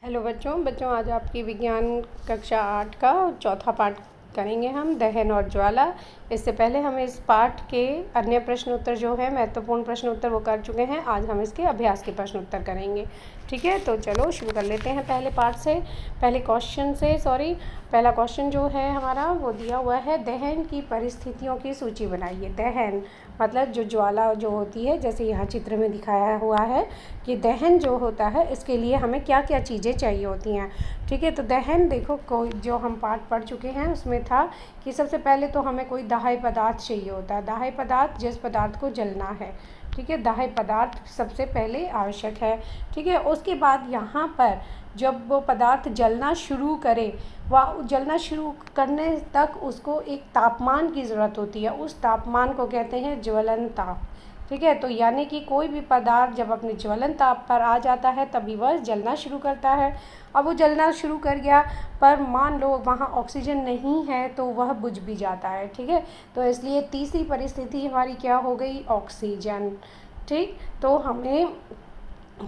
Hello बच्चों आज आपकी विज्ञान कक्षा 8 का चौथा पाठ करेंगे हम दहन और ज्वाला। इससे पहले हम इस पाठ के अन्य प्रश्न उत्तर जो है महत्वपूर्ण प्रश्न उत्तर वो कर चुके हैं। आज हम इसके अभ्यास के प्रश्न उत्तर करेंगे। ठीक है, तो चलो शुरू कर लेते हैं पहले पाठ से, पहले क्वेश्चन से। पहला क्वेश्चन जो है हमारा वो दिया हुआ है, दहन की परिस्थितियों की सूची बनाइए। दहन मतलब जो ज्वाला जो होती है, जैसे यहाँ चित्र में दिखाया हुआ है कि दहन जो होता है इसके लिए हमें क्या क्या चीज़ें चाहिए होती हैं। ठीक है, तो दहन देखो कोई जो हम पाठ पढ़ चुके हैं उसमें था कि सबसे पहले तो हमें कोई दाह्य पदार्थ चाहिए होता है। दाह्य पदार्थ जिस पदार्थ को जलना है, ठीक है, दाह्य पदार्थ सबसे पहले आवश्यक है। ठीक है, उसके बाद यहाँ पर जब वो पदार्थ जलना शुरू करे, वह जलना शुरू करने तक उसको एक तापमान की ज़रूरत होती है। उस तापमान को कहते हैं ज्वलन ताप। ठीक है, तो यानी कि कोई भी पदार्थ जब अपने ज्वलन ताप पर आ जाता है तभी वह जलना शुरू करता है। अब वो जलना शुरू कर गया, पर मान लो वहाँ ऑक्सीजन नहीं है तो वह बुझ भी जाता है। ठीक है, तो इसलिए तीसरी परिस्थिति हमारी क्या हो गई, ऑक्सीजन। ठीक, तो हमें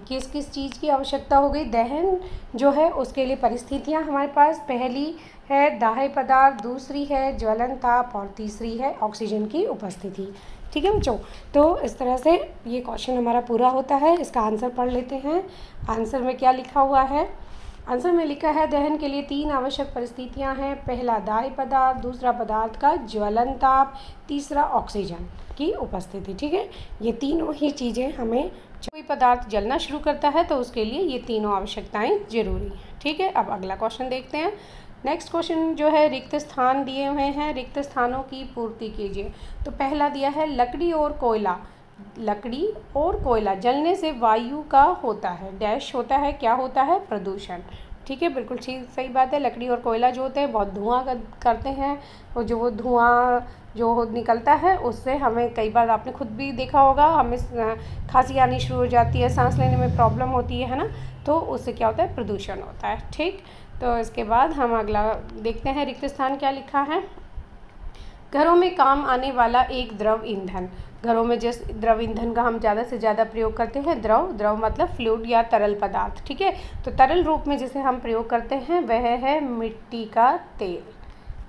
किस किस चीज़ की आवश्यकता हो गई, दहन जो है उसके लिए परिस्थितियाँ हमारे पास, पहली है दाह्य पदार्थ, दूसरी है ज्वलन ताप और तीसरी है ऑक्सीजन की उपस्थिति। ठीक है बच्चों, तो इस तरह से ये क्वेश्चन हमारा पूरा होता है। इसका आंसर पढ़ लेते हैं। आंसर में क्या लिखा हुआ है, आंसर में लिखा है दहन के लिए 3 आवश्यक परिस्थितियां हैं। पहला दाह्य पदार्थ, दूसरा पदार्थ का ज्वलन ताप, तीसरा ऑक्सीजन की उपस्थिति। ठीक है, ये तीनों ही चीज़ें हमें, कोई पदार्थ जलना शुरू करता है तो उसके लिए ये तीनों आवश्यकताएं जरूरी हैं। ठीक है, अब अगला क्वेश्चन देखते हैं। नेक्स्ट क्वेश्चन जो है, रिक्त स्थान दिए हुए हैं, रिक्त स्थानों की पूर्ति कीजिए। तो पहला दिया है लकड़ी और कोयला। लकड़ी और कोयला जलने से वायु का होता है डैश होता है, क्या होता है, प्रदूषण। ठीक है, बिल्कुल ठीक सही बात है। लकड़ी और कोयला जो होते हैं बहुत धुआं करते हैं, और जो वो धुआं जो निकलता है उससे हमें, कई बार आपने खुद भी देखा होगा, हमें खांसी आनी शुरू हो जाती है, सांस लेने में प्रॉब्लम होती है ना, तो उससे क्या होता है, प्रदूषण होता है। ठीक, तो इसके बाद हम अगला देखते हैं, रिक्त स्थान क्या लिखा है। घरों में काम आने वाला एक द्रव ईंधन। घरों में जिस द्रव ईंधन का हम ज़्यादा से ज़्यादा प्रयोग करते हैं, द्रव मतलब फ्लूइड या तरल पदार्थ। ठीक है, तो तरल रूप में जिसे हम प्रयोग करते हैं वह है मिट्टी का तेल।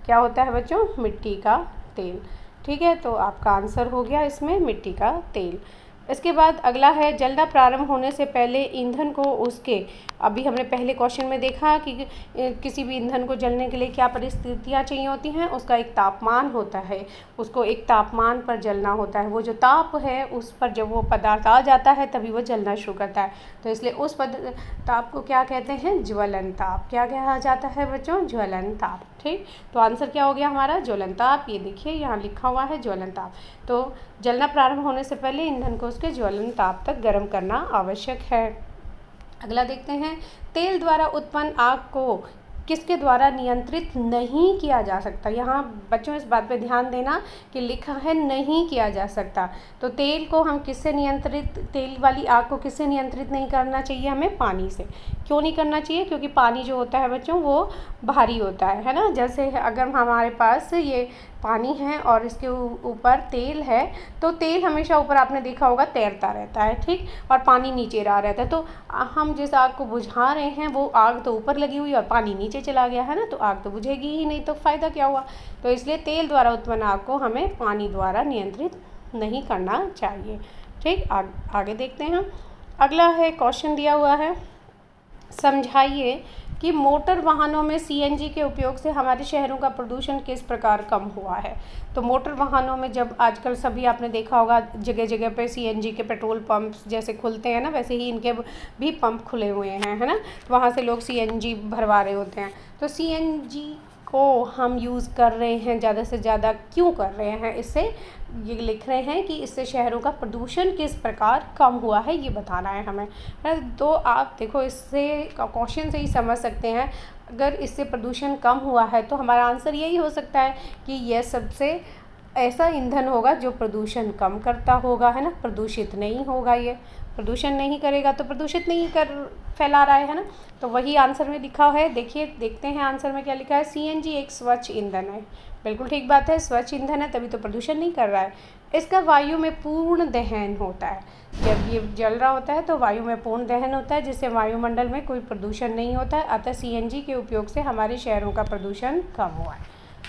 क्या होता है बच्चों, मिट्टी का तेल। ठीक है, तो आपका आंसर हो गया इसमें मिट्टी का तेल। इसके बाद अगला है, जलना प्रारंभ होने से पहले ईंधन को उसके, अभी हमने पहले क्वेश्चन में देखा कि किसी भी ईंधन को जलने के लिए क्या परिस्थितियाँ चाहिए होती हैं, उसका एक तापमान होता है, उसको एक तापमान पर जलना होता है। वो जो ताप है उस पर जब वो पदार्थ आ जाता है तभी वो जलना शुरू करता है, तो इसलिए उस ताप को क्या कहते हैं, ज्वलन ताप। क्या कहा जाता है बच्चों, ज्वलन ताप। ठीक, तो आंसर क्या हो गया हमारा, ज्वलन ताप। ये देखिए यहाँ लिखा हुआ है ज्वलन ताप। तो जलना प्रारंभ होने से पहले ईंधन को उसके ज्वलन ताप तक गर्म करना आवश्यक है। अगला देखते हैं, तेल द्वारा उत्पन्न आग को किसके द्वारा नियंत्रित नहीं किया जा सकता। यहाँ बच्चों इस बात पे ध्यान देना कि लिखा है नहीं किया जा सकता, तो तेल को हम किससे नियंत्रित, तेल वाली आग को किससे नियंत्रित नहीं करना चाहिए, हमें पानी से। क्यों नहीं करना चाहिए, क्योंकि पानी जो होता है बच्चों वो भारी होता है ना। जैसे अगर हमारे पास ये पानी है और इसके ऊपर तेल है, तो तेल हमेशा ऊपर आपने देखा होगा तैरता रहता है, ठीक, और पानी नीचे रहा रहता है। तो हम जिस आग को बुझा रहे हैं वो आग तो ऊपर लगी हुई और पानी नीचे चला गया है ना, तो आग तो बुझेगी ही नहीं, तो फ़ायदा क्या हुआ। तो इसलिए तेल द्वारा उत्पन्न आग को हमें पानी द्वारा नियंत्रित नहीं करना चाहिए। ठीक, आगे देखते हैं। अगला है, क्वेश्चन दिया हुआ है, समझाइए कि मोटर वाहनों में सीएनजी के उपयोग से हमारे शहरों का प्रदूषण किस प्रकार कम हुआ है। तो मोटर वाहनों में जब आजकल सभी आपने देखा होगा जगह जगह पे सीएनजी के पेट्रोल पंप्स जैसे खुलते हैं ना, वैसे ही इनके भी पंप खुले हुए हैं, है ना, तो वहाँ से लोग सीएनजी भरवा रहे होते हैं। तो सीएनजी को हम यूज़ कर रहे हैं ज़्यादा से ज़्यादा, क्यों कर रहे हैं, इससे ये लिख रहे हैं कि इससे शहरों का प्रदूषण किस प्रकार कम हुआ है, ये बताना है हमें। तो आप देखो इससे क्वेश्चन से ही समझ सकते हैं, अगर इससे प्रदूषण कम हुआ है तो हमारा आंसर यही हो सकता है कि यह सबसे ऐसा ईंधन होगा जो प्रदूषण कम करता होगा, है ना, प्रदूषित नहीं होगा। ये प्रदूषण नहीं करेगा तो प्रदूषित नहीं कर फैला रहा है ना, तो वही आंसर में लिखा है। देखिए, देखते हैं आंसर में क्या लिखा है। सीएनजी एक स्वच्छ ईंधन है, बिल्कुल ठीक बात है, स्वच्छ ईंधन है तभी तो प्रदूषण नहीं कर रहा है। इसका वायु में पूर्ण दहन होता है, जब ये जल रहा होता है तो वायु में पूर्ण दहन होता है, जिससे वायुमंडल में कोई प्रदूषण नहीं होता है। अतः सीएनजी के उपयोग से हमारे शहरों का प्रदूषण कम हुआ है।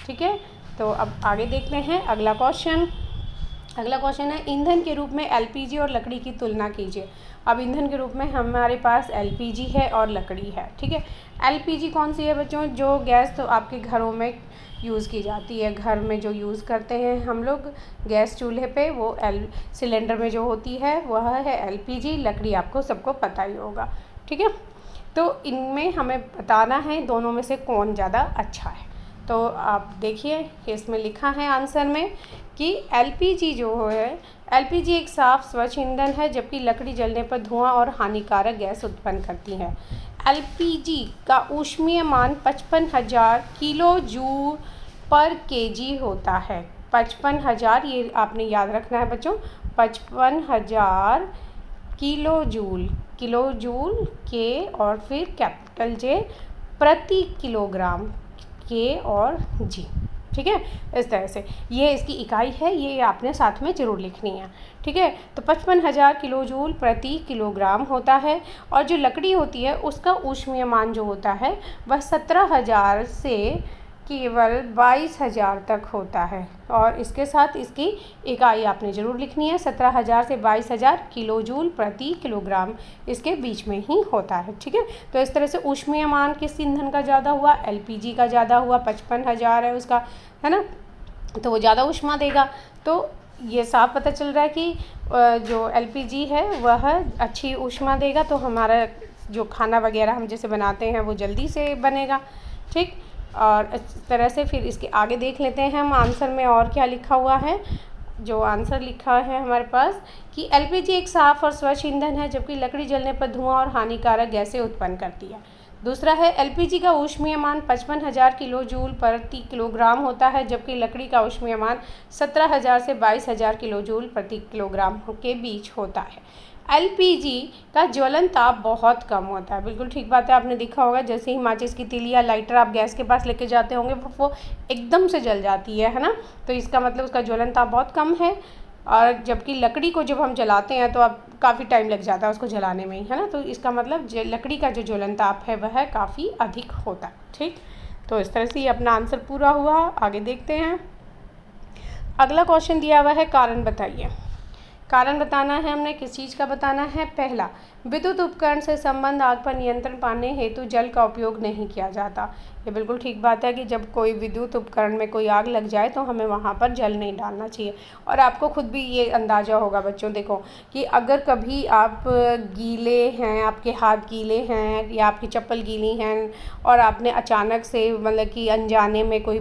ठीक है, तो अब आगे देखते हैं अगला क्वेश्चन। अगला क्वेश्चन है, ईंधन के रूप में एलपीजी और लकड़ी की तुलना कीजिए। अब ईंधन के रूप में हमारे पास एलपीजी है और लकड़ी है। ठीक है, एलपीजी कौन सी है बच्चों? जो गैस तो आपके घरों में यूज़ की जाती है, घर में जो यूज़ करते हैं हम लोग गैस चूल्हे पे, वो सिलेंडर में जो होती है वह है एलपीजी। लकड़ी आपको सबको पता ही होगा। ठीक है, तो इनमें हमें बताना है दोनों में से कौन ज़्यादा अच्छा है। तो आप देखिए कि इसमें लिखा है आंसर में कि एलपीजी जो है, एलपीजी एक साफ स्वच्छ ईंधन है, जबकि लकड़ी जलने पर धुआं और हानिकारक गैस उत्पन्न करती है। एलपीजी का ऊष्मीय मान 55,000 किलो जूल पर केजी होता है। 55,000, ये आपने याद रखना है बच्चों, 55,000 किलो जूल के और फिर कैपिटल जे प्रति किलोग्राम, के और जी। ठीक है, इस तरह से ये इसकी इकाई है, ये आपने साथ में ज़रूर लिखनी है। ठीक है, तो 55,000 किलो जूल प्रति किलोग्राम होता है। और जो लकड़ी होती है उसका ऊष्मीय मान जो होता है वह 17,000 से केवल 22,000 तक होता है। और इसके साथ इसकी इकाई आपने ज़रूर लिखनी है, 17,000 से 22,000 किलो जूल प्रति किलोग्राम, इसके बीच में ही होता है। ठीक है, तो इस तरह से ऊष्मीय मान किस ईंधन का ज़्यादा हुआ? एलपीजी का ज़्यादा हुआ। 55,000 है उसका, है ना, तो वो ज़्यादा ऊष्मा देगा। तो ये साफ पता चल रहा है कि जो एलपीजी है वह अच्छी ऊष्मा देगा, तो हमारा जो खाना वगैरह हम जैसे बनाते हैं वो जल्दी से बनेगा। ठीक, और इस तरह से फिर इसके आगे देख लेते हैं हम आंसर में और क्या लिखा हुआ है। जो आंसर लिखा है हमारे पास कि एलपीजी एक साफ़ और स्वच्छ ईंधन है, जबकि लकड़ी जलने पर धुआं और हानिकारक गैसें उत्पन्न करती है। दूसरा है, एलपीजी का ऊष्मीय मान 55,000 किलो जूल प्रति किलोग्राम होता है, जबकि लकड़ी का ऊष्मीय मान 17,000 से 22,000 किलो जूल प्रति किलोग्राम के बीच होता है। एलपीजी का ज्वलन ताप बहुत कम होता है, बिल्कुल ठीक बात है। आपने देखा होगा जैसे ही माचिस की तीली या लाइटर आप गैस के पास लेके जाते होंगे वो एकदम से जल जाती है ना, तो इसका मतलब उसका ज्वलन ताप बहुत कम है। और जबकि लकड़ी को जब हम जलाते हैं तो अब काफ़ी टाइम लग जाता है उसको जलाने में ही, है ना, तो इसका मतलब लकड़ी का जो ज्वलन ताप है वह काफ़ी अधिक होता है। ठीक, तो इस तरह से ये अपना आंसर पूरा हुआ। आगे देखते हैं। अगला क्वेश्चन दिया हुआ है, कारण बताइए। कारण बताना है हमने, किस चीज़ का बताना है? पहला, विद्युत उपकरण से संबंध आग पर नियंत्रण पाने हेतु जल का उपयोग नहीं किया जाता। ये बिल्कुल ठीक बात है कि जब कोई विद्युत उपकरण में कोई आग लग जाए तो हमें वहाँ पर जल नहीं डालना चाहिए। और आपको खुद भी ये अंदाज़ा होगा बच्चों, देखो कि अगर कभी आप गीले हैं, आपके हाथ गीले हैं या आपकी चप्पल गीली हैं और आपने अचानक से मतलब कि अनजाने में कोई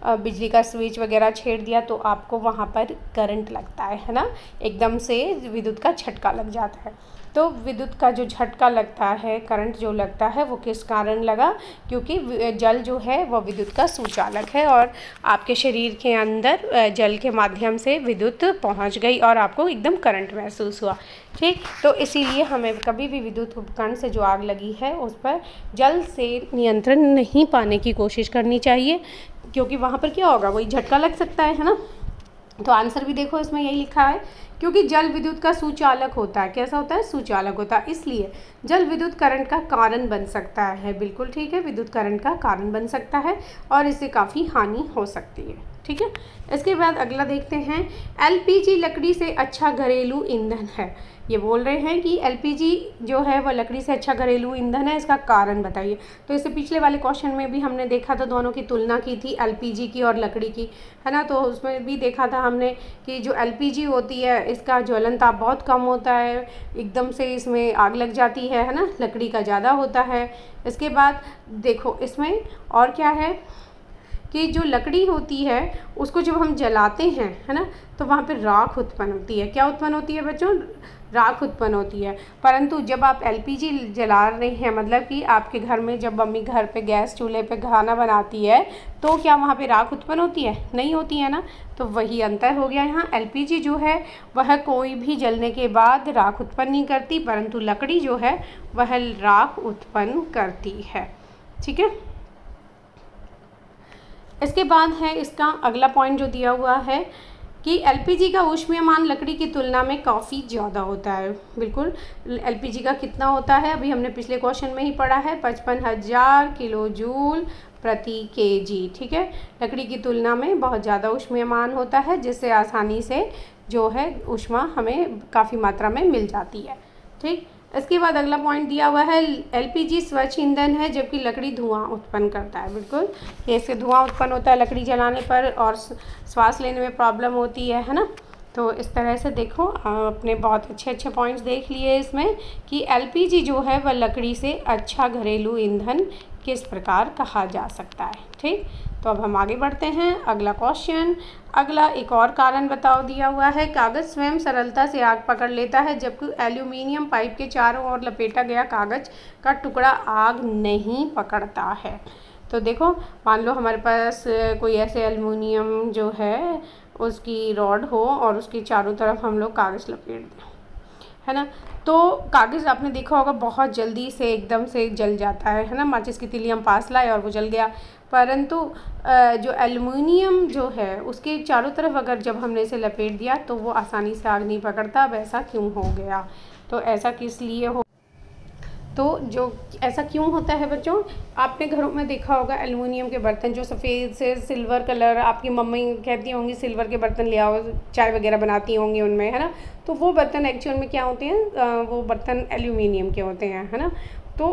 बिजली का स्विच वगैरह छेड़ दिया तो आपको वहाँ पर करंट लगता है ना, एकदम से विद्युत का झटका लग जाता है। तो विद्युत का जो झटका लगता है, करंट जो लगता है, वो किस कारण लगा? क्योंकि जल जो है वो विद्युत का सुचालक है और आपके शरीर के अंदर जल के माध्यम से विद्युत पहुंच गई और आपको एकदम करंट महसूस हुआ। ठीक, तो इसीलिए हमें कभी भी विद्युत उपकरण से जो आग लगी है उस पर जल से नियंत्रण नहीं पाने की कोशिश करनी चाहिए, क्योंकि वहाँ पर क्या होगा, वही झटका लग सकता है ना। तो आंसर भी देखो इसमें यही लिखा है, क्योंकि जल विद्युत का सुचालक होता है। कैसा होता है? सुचालक होता है, इसलिए जल विद्युत करंट का कारण बन सकता है। बिल्कुल ठीक है, विद्युत करंट का कारण बन सकता है और इससे काफ़ी हानि हो सकती है। ठीक है, इसके बाद अगला देखते हैं, एलपीजी लकड़ी से अच्छा घरेलू ईंधन है। ये बोल रहे हैं कि एलपीजी जो है वह लकड़ी से अच्छा घरेलू ईंधन है, इसका कारण बताइए। तो इससे पिछले वाले क्वेश्चन में भी हमने देखा था, दोनों की तुलना की थी, एलपीजी की और लकड़ी की, है ना। तो उसमें भी देखा था हमने कि जो एलपीजी होती है इसका ज्वलन ताप बहुत कम होता है, एकदम से इसमें आग लग जाती है ना, लकड़ी का ज़्यादा होता है। इसके बाद देखो इसमें और क्या है कि जो लकड़ी होती है उसको जब हम जलाते हैं, है ना, तो वहाँ पे राख उत्पन्न होती है। क्या उत्पन्न होती है बच्चों? राख उत्पन्न होती है। परंतु जब आप एलपीजी जला रहे हैं, मतलब कि आपके घर में जब मम्मी घर पे गैस चूल्हे पे खाना बनाती है, तो क्या वहाँ पे राख उत्पन्न होती है? नहीं होती है ना। तो वही अंतर हो गया यहाँ। एलपीजी जो है वह कोई भी जलने के बाद राख उत्पन्न नहीं करती, परंतु लकड़ी जो है वह राख उत्पन्न करती है। ठीक है। इसके बाद है इसका अगला पॉइंट जो दिया हुआ है कि एलपीजी का ऊष्मीयमान लकड़ी की तुलना में काफ़ी ज़्यादा होता है। बिल्कुल, एलपीजी का कितना होता है? अभी हमने पिछले क्वेश्चन में ही पढ़ा है, 55,000 किलो जूल प्रति केजी। ठीक है, लकड़ी की तुलना में बहुत ज़्यादा ऊष्मीयमान होता है, जिससे आसानी से जो है ऊष्मा हमें काफ़ी मात्रा में मिल जाती है। ठीक, इसके बाद अगला पॉइंट दिया हुआ है, एलपीजी स्वच्छ ईंधन है जबकि लकड़ी धुआं उत्पन्न करता है। बिल्कुल, इससे धुआं उत्पन्न होता है लकड़ी जलाने पर और सांस लेने में प्रॉब्लम होती है ना। तो इस तरह से देखो, आपने बहुत अच्छे अच्छे पॉइंट्स देख लिए इसमें कि एलपीजी जो है वह लकड़ी से अच्छा घरेलू ईंधन किस प्रकार कहा जा सकता है। ठीक, तो अब हम आगे बढ़ते हैं। अगला क्वेश्चन, अगला एक और कारण बताओ दिया हुआ है, कागज़ स्वयं सरलता से आग पकड़ लेता है जबकि एल्यूमिनियम पाइप के चारों ओर लपेटा गया कागज़ का टुकड़ा आग नहीं पकड़ता है। तो देखो, मान लो हमारे पास कोई ऐसे एल्यूमिनियम जो है उसकी रॉड हो और उसके चारों तरफ हम लोग कागज़ लपेट दें, है ना, तो कागज़ आपने देखा होगा बहुत जल्दी से एकदम से जल जाता है ना। माचिस की तीली हम पास लाए और वो जल गया। परंतु जो एल्युमिनियम जो है उसके चारों तरफ अगर जब हमने इसे लपेट दिया तो वो आसानी से आग नहीं पकड़ता। अब ऐसा क्यों हो गया? तो ऐसा किस लिए हो, तो जो ऐसा क्यों होता है बच्चों, आपने घरों में देखा होगा एल्युमिनियम के बर्तन जो सफ़ेद से सिल्वर कलर, आपकी मम्मी कहती होंगी सिल्वर के बर्तन ले आओ, चाय वगैरह बनाती होंगी उनमें, है ना। तो वो बर्तन एक्चुअल में क्या होते हैं, वो बर्तन एल्युमिनियम के होते हैं, है ना। तो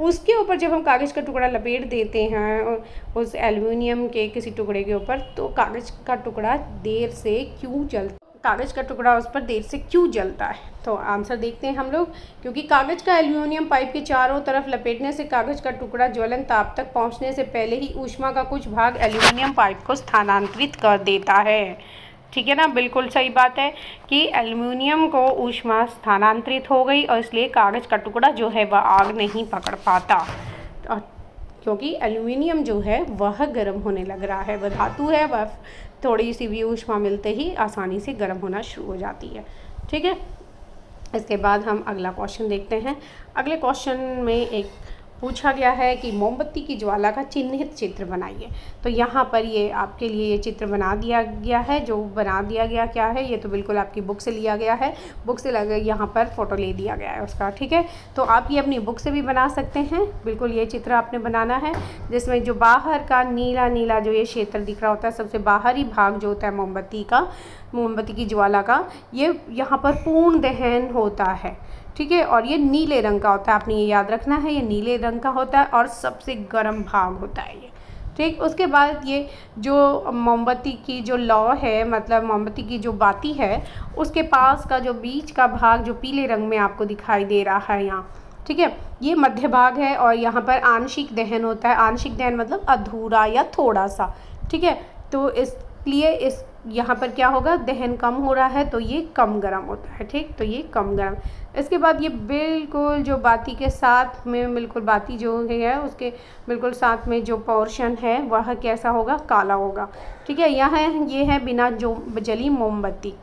उसके ऊपर जब हम कागज़ का टुकड़ा लपेट देते हैं उस एल्युमिनियम के किसी टुकड़े के ऊपर, तो कागज़ का टुकड़ा देर से क्यों जलता, कागज़ का टुकड़ा उस पर देर से क्यों जलता है? तो आंसर देखते हैं हम लोग, क्योंकि कागज़ का एल्युमिनियम पाइप के चारों तरफ लपेटने से कागज़ का टुकड़ा ज्वलन ताप तक पहुंचने से पहले ही ऊष्मा का कुछ भाग एल्युमिनियम पाइप को स्थानांतरित कर देता है। ठीक है ना, बिल्कुल सही बात है कि एल्युमिनियम को ऊष्मा स्थानांतरित हो गई और इसलिए कागज़ का टुकड़ा जो है वह आग नहीं पकड़ पाता, क्योंकि एल्युमिनियम जो है वह गर्म होने लग रहा है, वह धातु है, वह थोड़ी सी भी ऊष्मा मिलते ही आसानी से गर्म होना शुरू हो जाती है। ठीक है, इसके बाद हम अगला क्वेश्चन देखते हैं। अगले क्वेश्चन में एक पूछा गया है कि मोमबत्ती की ज्वाला का चिन्हित चित्र बनाइए। तो यहाँ पर ये आपके लिए ये चित्र बना दिया गया है। जो बना दिया गया क्या है, ये तो बिल्कुल आपकी बुक से लिया गया है, बुक से लगे यहाँ पर फ़ोटो ले दिया गया है उसका। ठीक है, तो आप ये अपनी बुक से भी बना सकते हैं। बिल्कुल ये चित्र आपने बनाना है, जिसमें जो बाहर का नीला नीला जो ये क्षेत्र दिख रहा होता है, सबसे बाहरी भाग जो होता है मोमबत्ती का, मोमबत्ती की ज्वाला का, ये यहाँ पर पूर्ण दहन होता है। ठीक है, और ये नीले रंग का होता है, आपने ये याद रखना है, ये नीले रंग का होता है और सबसे गर्म भाग होता है ये। ठीक, उसके बाद ये जो मोमबत्ती की जो लौ है, मतलब मोमबत्ती की जो बाती है, उसके पास का जो बीच का भाग जो पीले रंग में आपको दिखाई दे रहा है यहाँ, ठीक है, ये मध्य भाग है और यहाँ पर आंशिक दहन होता है। आंशिक दहन मतलब अधूरा या थोड़ा सा। ठीक है, तो इसलिए इस यहाँ पर क्या होगा, दहन कम हो रहा है तो ये कम गर्म होता है। ठीक, तो ये कम गर्म। इसके बाद ये बिल्कुल जो बाती के साथ में, बिल्कुल बाती जो है उसके बिल्कुल साथ में जो पोर्शन है वह कैसा होगा, काला होगा। ठीक है, यह है, ये है बिना जो जली मोमबत्ती।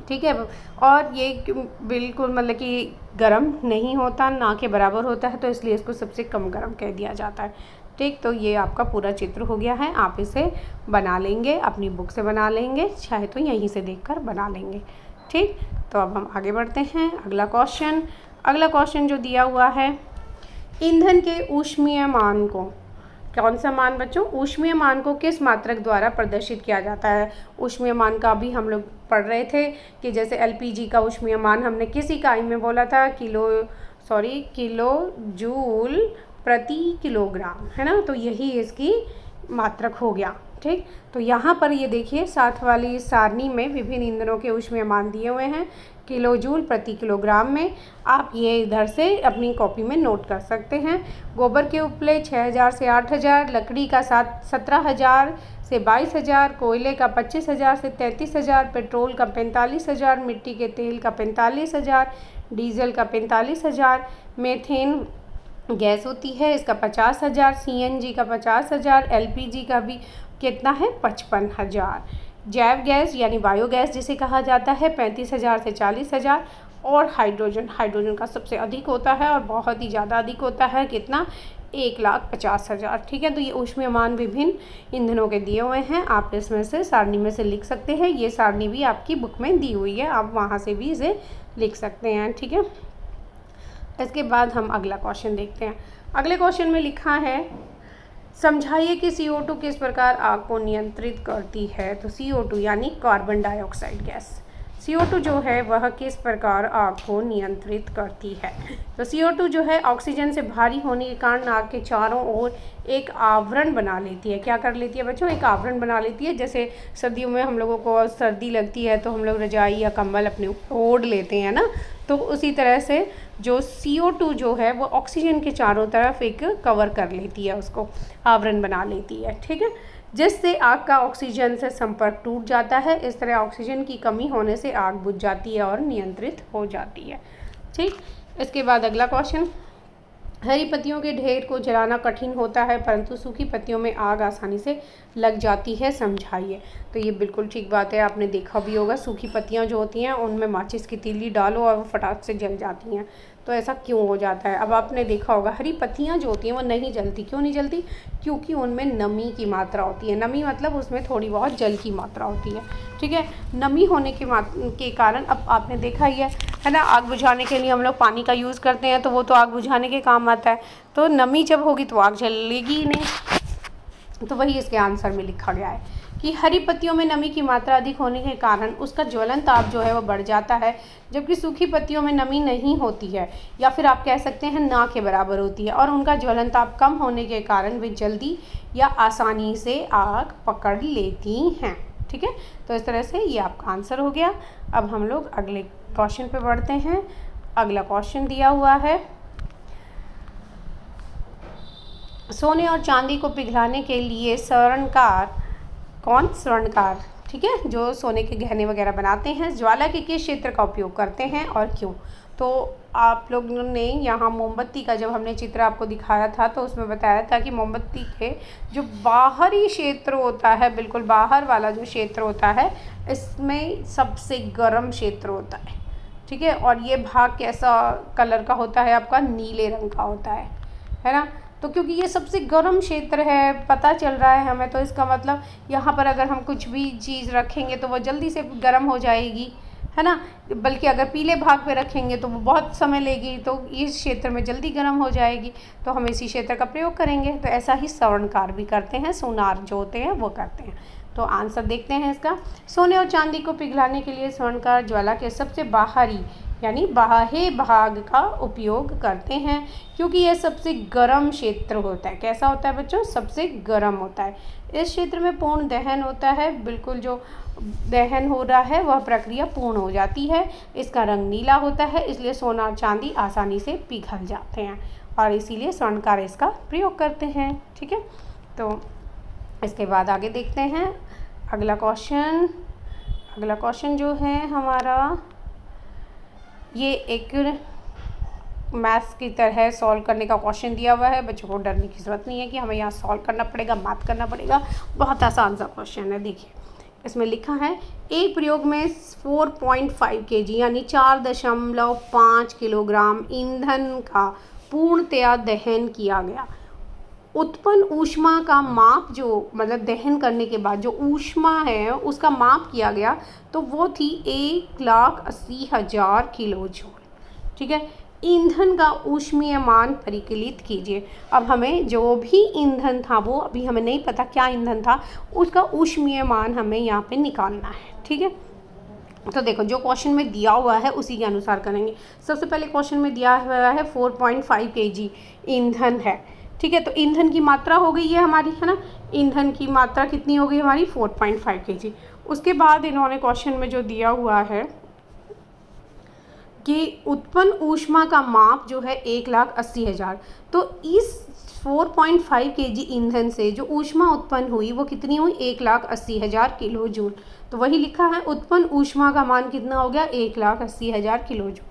ठीक है, और ये बिल्कुल मतलब कि गर्म नहीं होता, ना के बराबर होता है, तो इसलिए इसको सबसे कम गर्म कह दिया जाता है। ठीक, तो ये आपका पूरा चित्र हो गया है। आप इसे बना लेंगे, अपनी बुक से बना लेंगे, चाहे तो यहीं से देखकर बना लेंगे। ठीक, तो अब हम आगे बढ़ते हैं। अगला क्वेश्चन जो दिया हुआ है, ईंधन के ऊष्मीय मान को, कौन सा मान बच्चों, ऊष्मीय मान को किस मात्रक द्वारा प्रदर्शित किया जाता है? ऊष्मीय मान का भी हम लोग पढ़ रहे थे कि जैसे एलपीजी का ऊष्मीय मान हमने किस इकाई में बोला था, किलो जूल प्रति किलोग्राम, है ना। तो यही इसकी मात्रक हो गया। ठीक, तो यहाँ पर ये देखिए साथ वाली सारणी में विभिन्न ईंधनों के ऊष्मीय मान दिए हुए हैं। किलोजूल प्रति किलोग्राम में। आप ये इधर से अपनी कॉपी में नोट कर सकते हैं। गोबर के उपले 6000 से 8000, लकड़ी का 17,000 से 22,000, कोयले का 25,000 से 33,000, पेट्रोल का 45,000, मिट्टी के तेल का 45,000, डीजल का 45,000, मेथेन गैस होती है इसका 50,000, CNG का 50,000, LPG का भी कितना है 55,000, जैव गैस यानी बायोगैस जिसे कहा जाता है 35,000 से 40,000, और हाइड्रोजन का सबसे अधिक होता है और बहुत ही ज़्यादा अधिक होता है, कितना 1,50,000। ठीक है, तो ये ऊष्मीयमान विभिन्न ईंधनों के दिए हुए हैं। आप इसमें से सारणी में से लिख सकते हैं। ये सारणी भी आपकी बुक में दी हुई है, आप वहाँ से भी इसे लिख सकते हैं। ठीक है, इसके बाद हम अगला क्वेश्चन देखते हैं। अगले क्वेश्चन में लिखा है समझाइए कि CO2 किस प्रकार आग को नियंत्रित करती है। तो CO2 यानी कार्बन डाइऑक्साइड गैस, CO2 जो है वह किस प्रकार आग को नियंत्रित करती है। तो CO2 जो है ऑक्सीजन से भारी होने के कारण आग के चारों ओर एक आवरण बना लेती है। क्या कर लेती है बच्चों, एक आवरण बना लेती है। जैसे सर्दियों में हम लोगों को सर्दी लगती है तो हम लोग रजाई या कंबल अपने ऊपर ओढ़ लेते हैं ना, तो उसी तरह से जो CO2 जो है वो ऑक्सीजन के चारों तरफ एक कवर कर लेती है, उसको आवरण बना लेती है। ठीक है, जिससे आग का ऑक्सीजन से संपर्क टूट जाता है। इस तरह ऑक्सीजन की कमी होने से आग बुझ जाती है और नियंत्रित हो जाती है। ठीक, इसके बाद अगला क्वेश्चन, हरी पत्तियों के ढेर को जलाना कठिन होता है परंतु सूखी पत्तियों में आग आसानी से लग जाती है, समझाइए। तो ये बिल्कुल ठीक बात है, आपने देखा भी होगा सूखी पत्तियां जो होती हैं उनमें माचिस की तीली डालो और वो फटाक से जल जाती हैं। तो ऐसा क्यों हो जाता है, अब आपने देखा होगा हरी पत्तियां जो होती हैं वो नहीं जलती। क्यों नहीं जलती, क्योंकि उनमें नमी की मात्रा होती है। नमी मतलब उसमें थोड़ी बहुत जल की मात्रा होती है। ठीक है, नमी होने के कारण अब आपने देखा ही है ना, आग बुझाने के लिए हम लोग पानी का यूज़ करते हैं तो वो तो आग बुझाने के काम आता है। तो नमी जब होगी तो आग जलेगी ही नहीं। तो वही इसके आंसर में लिखा गया है कि हरी पत्तियों में नमी की मात्रा अधिक होने के कारण उसका ज्वलन ताप जो है वो बढ़ जाता है, जबकि सूखी पत्तियों में नमी नहीं होती है, या फिर आप कह सकते हैं ना के बराबर होती है, और उनका ज्वलन ताप कम होने के कारण वे जल्दी या आसानी से आग पकड़ लेती हैं। ठीक है, तो इस तरह से ये आपका आंसर हो गया। अब हम लोग अगले क्वेश्चन पे बढ़ते हैं। अगला क्वेश्चन दिया हुआ है, सोने और चांदी को पिघलाने के लिए स्वर्णकार, कौन स्वर्णकार, ठीक है, जो सोने के गहने वगैरह बनाते हैं, ज्वाला के किस क्षेत्र का उपयोग करते हैं और क्यों। तो आप लोगों ने यहाँ मोमबत्ती का जब हमने चित्र आपको दिखाया था तो उसमें बताया था कि मोमबत्ती के जो बाहरी क्षेत्र होता है, बिल्कुल बाहर वाला जो क्षेत्र होता है, इसमें सबसे गर्म क्षेत्र होता है। ठीक है, और ये भाग कैसा कलर का होता है आपका, नीले रंग का होता है ना। तो क्योंकि ये सबसे गर्म क्षेत्र है, पता चल रहा है हमें, तो इसका मतलब यहाँ पर अगर हम कुछ भी चीज़ रखेंगे तो वो जल्दी से गर्म हो जाएगी, है ना। बल्कि अगर पीले भाग पे रखेंगे तो वो बहुत समय लेगी, तो इस क्षेत्र में जल्दी गर्म हो जाएगी, तो हम इसी क्षेत्र का प्रयोग करेंगे। तो ऐसा ही स्वर्णकार भी करते हैं, सोनार जो होते हैं वो करते हैं। तो आंसर देखते हैं इसका, सोने और चांदी को पिघलाने के लिए स्वर्णकार ज्वाला के सबसे बाहरी यानी बाह्य भाग का उपयोग करते हैं, क्योंकि यह सबसे गर्म क्षेत्र होता है। कैसा होता है बच्चों, सबसे गर्म होता है। इस क्षेत्र में पूर्ण दहन होता है, बिल्कुल जो दहन हो रहा है वह प्रक्रिया पूर्ण हो जाती है। इसका रंग नीला होता है, इसलिए सोना और चांदी आसानी से पिघल जाते हैं और इसीलिए स्वर्णकार इसका प्रयोग करते हैं। ठीक है, तो इसके बाद आगे देखते हैं अगला क्वेश्चन जो है हमारा, ये एक मैथ्स की तरह सॉल्व करने का क्वेश्चन दिया हुआ है। बच्चों को डरने की ज़रूरत नहीं है कि हमें यहाँ सॉल्व करना पड़ेगा, मैथ करना पड़ेगा, बहुत आसान सा क्वेश्चन है। देखिए इसमें लिखा है, एक प्रयोग में 4.5 kg यानी 4.5 किलोग्राम ईंधन का पूर्णतया दहन किया गया। उत्पन्न ऊष्मा का माप, जो मतलब दहन करने के बाद जो ऊष्मा है उसका माप किया गया, तो वो थी 1,80,000 किलो जूल। ठीक है, ईंधन का ऊष्मीय मान परिकलित कीजिए। अब हमें जो भी ईंधन था, वो अभी हमें नहीं पता क्या ईंधन था, उसका ऊष्मीय मान हमें यहाँ पे निकालना है। ठीक है, तो देखो जो क्वेश्चन में दिया हुआ है उसी के अनुसार करेंगे। सबसे पहले क्वेश्चन में दिया हुआ है 4.5 kg ईंधन है। ठीक है, तो ईंधन की मात्रा हो गई है हमारी, है ना, ईंधन की मात्रा कितनी हो गई हमारी 4.5 kg। उसके बाद इन्होंने क्वेश्चन में जो दिया हुआ है कि उत्पन्न ऊष्मा का माप जो है 1,80,000। तो इस 4.5 kg ईंधन से जो ऊष्मा उत्पन्न हुई वो कितनी हुई? 1,80,000 किलो जूल। तो वही लिखा है, उत्पन्न ऊष्मा का मान कितना हो गया? 1,80,000 किलो जूल।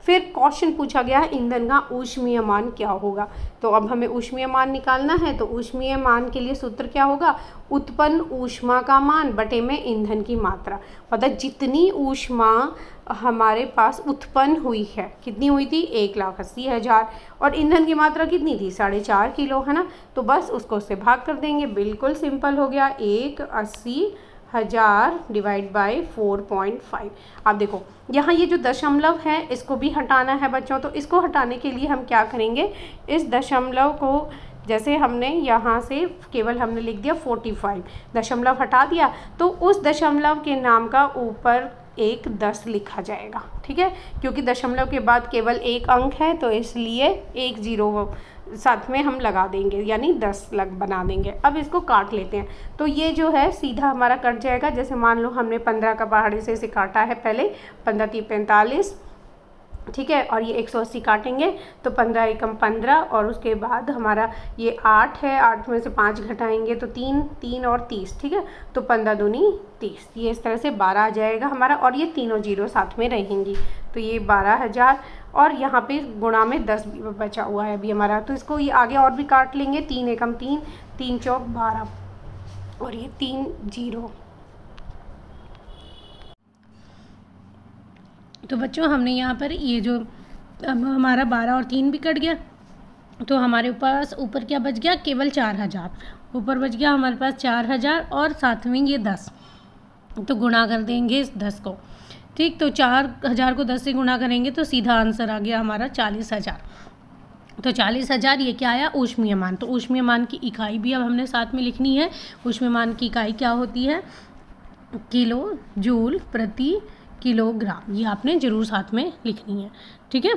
फिर क्वेश्चन पूछा गया है ईंधन का ऊष्मीय मान क्या होगा। तो अब हमें ऊष्मीय मान निकालना है। तो ऊष्मीय मान के लिए सूत्र क्या होगा? उत्पन्न ऊष्मा का मान बटे में ईंधन की मात्रा। मतलब जितनी ऊष्मा हमारे पास उत्पन्न हुई है, कितनी हुई थी? 1,80,000, और ईंधन की मात्रा कितनी थी? 4.5 किलो, है ना। तो बस उसको उससे भाग कर देंगे, बिल्कुल सिंपल हो गया। 1,80,000 डिवाइड बाई 4.5। अब देखो यहाँ ये जो दशमलव है इसको भी हटाना है बच्चों। तो इसको हटाने के लिए हम क्या करेंगे? इस दशमलव को जैसे हमने यहाँ से केवल हमने लिख दिया 45, दशमलव हटा दिया, तो उस दशमलव के नाम का ऊपर एक 10 लिखा जाएगा, ठीक है। क्योंकि दशमलव के बाद केवल एक अंक है तो इसलिए एक 0 साथ में हम लगा देंगे, यानी 10 बना देंगे। अब इसको काट लेते हैं। तो ये जो है सीधा हमारा कट जाएगा। जैसे मान लो हमने 15 का पहाड़ी से इसे काटा है पहले, 15 × 45, ठीक है, और ये 180 काटेंगे तो 15 एकम 15, और उसके बाद हमारा ये 8 है, 8 में से 5 घटाएंगे तो 3, 3 और 30, ठीक है। तो 15 दूनी 30, ये इस तरह से 12 आ जाएगा हमारा, और ये तीनों 0 साथ में रहेंगी। तो ये 12,000, और यहाँ पे गुणा में 10 भी बचा हुआ है अभी हमारा। तो इसको ये आगे और भी काट लेंगे। 3 एकम 3, 3 चौक 12, और ये 3 0। तो बच्चों हमने यहाँ पर ये जो अब हमारा 12 और 3 भी कट गया, तो हमारे पास ऊपर क्या बच गया? केवल 4,000 ऊपर बच गया हमारे पास 4,000, और साथ में ये 10, तो गुणा कर देंगे इस 10 को, ठीक। तो 4,000 को 10 से गुणा करेंगे तो सीधा आंसर आ गया हमारा 40,000। तो 40,000 ये क्या आया? ऊष्मीय मान। तो ऊष्मीय मान की इकाई भी अब हमने साथ में लिखनी है। ऊष्मीय मान की इकाई क्या होती है? किलो जूल प्रति किलोग्राम। ये आपने ज़रूर साथ में लिखनी है, ठीक है।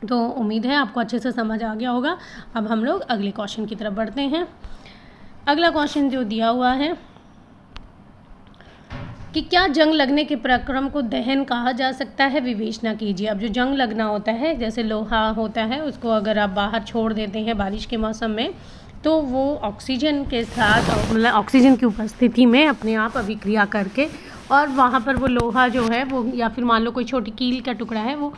तो उम्मीद है आपको अच्छे से समझ आ गया होगा। अब हम लोग अगले क्वेश्चन की तरफ बढ़ते हैं। अगला क्वेश्चन जो दिया हुआ है कि क्या जंग लगने के प्रक्रम को दहन कहा जा सकता है? विवेचना कीजिए। अब जो जंग लगना होता है, जैसे लोहा होता है, उसको अगर आप बाहर छोड़ देते हैं बारिश के मौसम में, तो वो ऑक्सीजन के साथ, मतलब ऑक्सीजन की उपस्थिति में अपने आप अभिक्रिया करके, और वहाँ पर वो लोहा जो है वो, या फिर मान लो कोई छोटी कील का टुकड़ा है, वो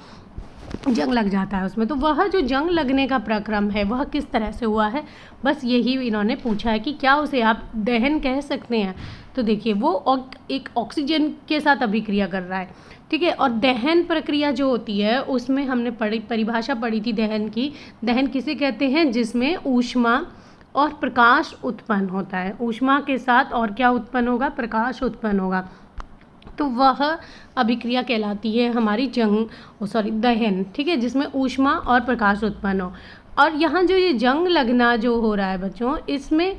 जंग लग जाता है उसमें। तो वह जो जंग लगने का प्रक्रम है वह किस तरह से हुआ है? बस यही इन्होंने पूछा है कि क्या उसे आप दहन कह सकते हैं। तो देखिए वो एक ऑक्सीजन के साथ अभिक्रिया कर रहा है, ठीक है। और दहन प्रक्रिया जो होती है उसमें हमने परिभाषा पढ़ी थी दहन की। दहन किसे कहते हैं? जिसमें ऊष्मा और प्रकाश उत्पन्न होता है। ऊष्मा के साथ और क्या उत्पन्न होगा? प्रकाश उत्पन्न होगा। तो वह अभिक्रिया कहलाती है हमारी दहन, ठीक है, जिसमें ऊष्मा और प्रकाश उत्पन्न हो। और यहाँ जो ये जंग लगना जो हो रहा है बच्चों, इसमें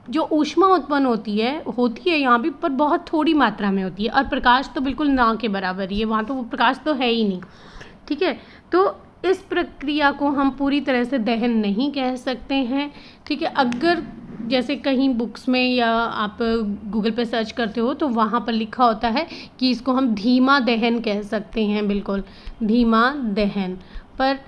जो ऊष्मा उत्पन्न होती है यहाँ भी, पर बहुत थोड़ी मात्रा में होती है, और प्रकाश तो बिल्कुल ना के बराबर ही है, वहाँ तो वो प्रकाश तो है ही नहीं, ठीक है। तो इस प्रक्रिया को हम पूरी तरह से दहन नहीं कह सकते हैं, ठीक है। अगर जैसे कहीं बुक्स में या आप गूगल पे सर्च करते हो तो वहाँ पर लिखा होता है कि इसको हम धीमा दहन कह सकते हैं, बिल्कुल धीमा दहन। पर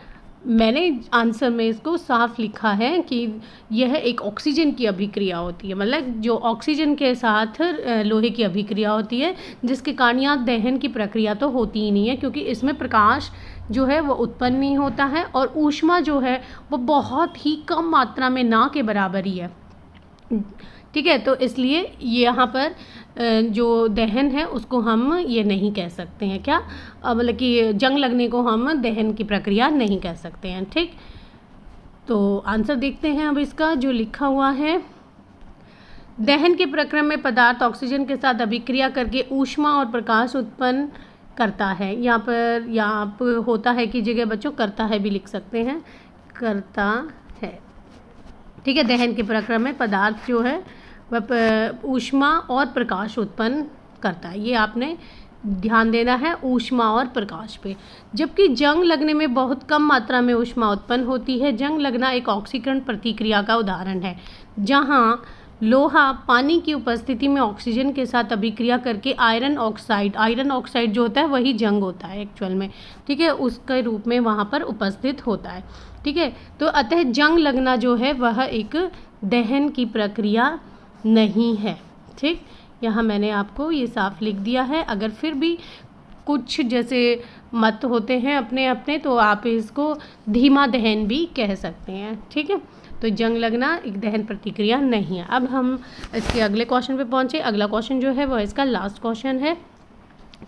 मैंने आंसर में इसको साफ लिखा है कि यह एक ऑक्सीजन की अभिक्रिया होती है, मतलब जो ऑक्सीजन के साथ लोहे की अभिक्रिया होती है, जिसके कारण यहाँ दहन की प्रक्रिया तो होती ही नहीं है, क्योंकि इसमें प्रकाश जो है वो उत्पन्न नहीं होता है, और ऊष्मा जो है वो बहुत ही कम मात्रा में ना के बराबर ही है, ठीक है। तो इसलिए यहाँ पर जो दहन है उसको हम ये नहीं कह सकते हैं, क्या मतलब कि जंग लगने को हम दहन की प्रक्रिया नहीं कह सकते हैं, ठीक। तो आंसर देखते हैं अब इसका जो लिखा हुआ है। दहन के प्रक्रम में पदार्थ ऑक्सीजन के साथ अभिक्रिया करके ऊष्मा और प्रकाश उत्पन्न करता है। यहाँ पर होता है की जगह बच्चों करता है भी लिख सकते हैं, करता है, ठीक है। दहन के प्रक्रम में पदार्थ जो है वह ऊष्मा और प्रकाश उत्पन्न करता है, ये आपने ध्यान देना है, ऊष्मा और प्रकाश पे। जबकि जंग लगने में बहुत कम मात्रा में ऊष्मा उत्पन्न होती है। जंग लगना एक ऑक्सीकरण प्रतिक्रिया का उदाहरण है, जहाँ लोहा पानी की उपस्थिति में ऑक्सीजन के साथ अभिक्रिया करके आयरन ऑक्साइड जो होता है वही जंग होता है एक्चुअल में, ठीक है, उसके रूप में वहाँ पर उपस्थित होता है, ठीक है। तो अतः जंग लगना जो है वह एक दहन की प्रक्रिया नहीं है, ठीक। यहाँ मैंने आपको ये साफ लिख दिया है। अगर फिर भी कुछ जैसे मत होते हैं अपने अपने तो आप इसको धीमा दहन भी कह सकते हैं, ठीक है। तो जंग लगना एक दहन प्रतिक्रिया नहीं है। अब हम इसके अगले क्वेश्चन पे पहुँचे। अगला क्वेश्चन जो है वह इसका लास्ट क्वेश्चन है,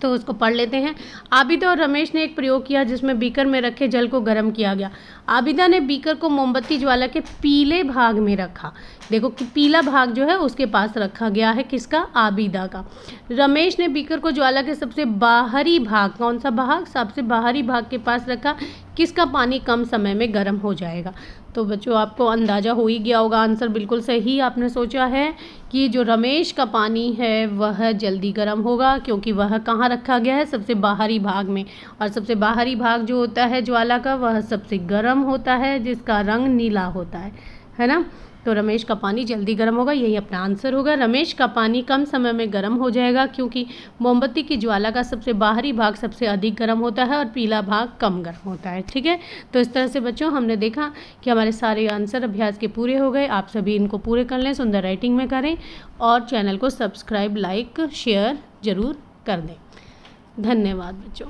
तो उसको पढ़ लेते हैं। आबिदा और रमेश ने एक प्रयोग किया जिसमें बीकर में रखे जल को गर्म किया गया। आबिदा ने बीकर को मोमबत्ती ज्वाला के पीले भाग में रखा। देखो कि पीला भाग जो है उसके पास रखा गया है, किसका? आबिदा का। रमेश ने बीकर को ज्वाला के सबसे बाहरी भाग, कौन सा भाग? सबसे बाहरी भाग के पास रखा। किसका पानी कम समय में गर्म हो जाएगा? तो बच्चों आपको अंदाज़ा हो ही गया होगा, आंसर बिल्कुल सही आपने सोचा है कि जो रमेश का पानी है वह जल्दी गर्म होगा, क्योंकि वह कहाँ रखा गया है? सबसे बाहरी भाग में। और सबसे बाहरी भाग जो होता है ज्वाला का वह सबसे गर्म होता है, जिसका रंग नीला होता है ना। तो रमेश का पानी जल्दी गर्म होगा, यही अपना आंसर होगा। रमेश का पानी कम समय में गर्म हो जाएगा क्योंकि मोमबत्ती की ज्वाला का सबसे बाहरी भाग सबसे अधिक गर्म होता है और पीला भाग कम गर्म होता है, ठीक है। तो इस तरह से बच्चों हमने देखा कि हमारे सारे आंसर अभ्यास के पूरे हो गए। आप सभी इनको पूरे कर लें, सुंदर राइटिंग में करें और चैनल को सब्सक्राइब, लाइक, शेयर ज़रूर कर दें। धन्यवाद बच्चों।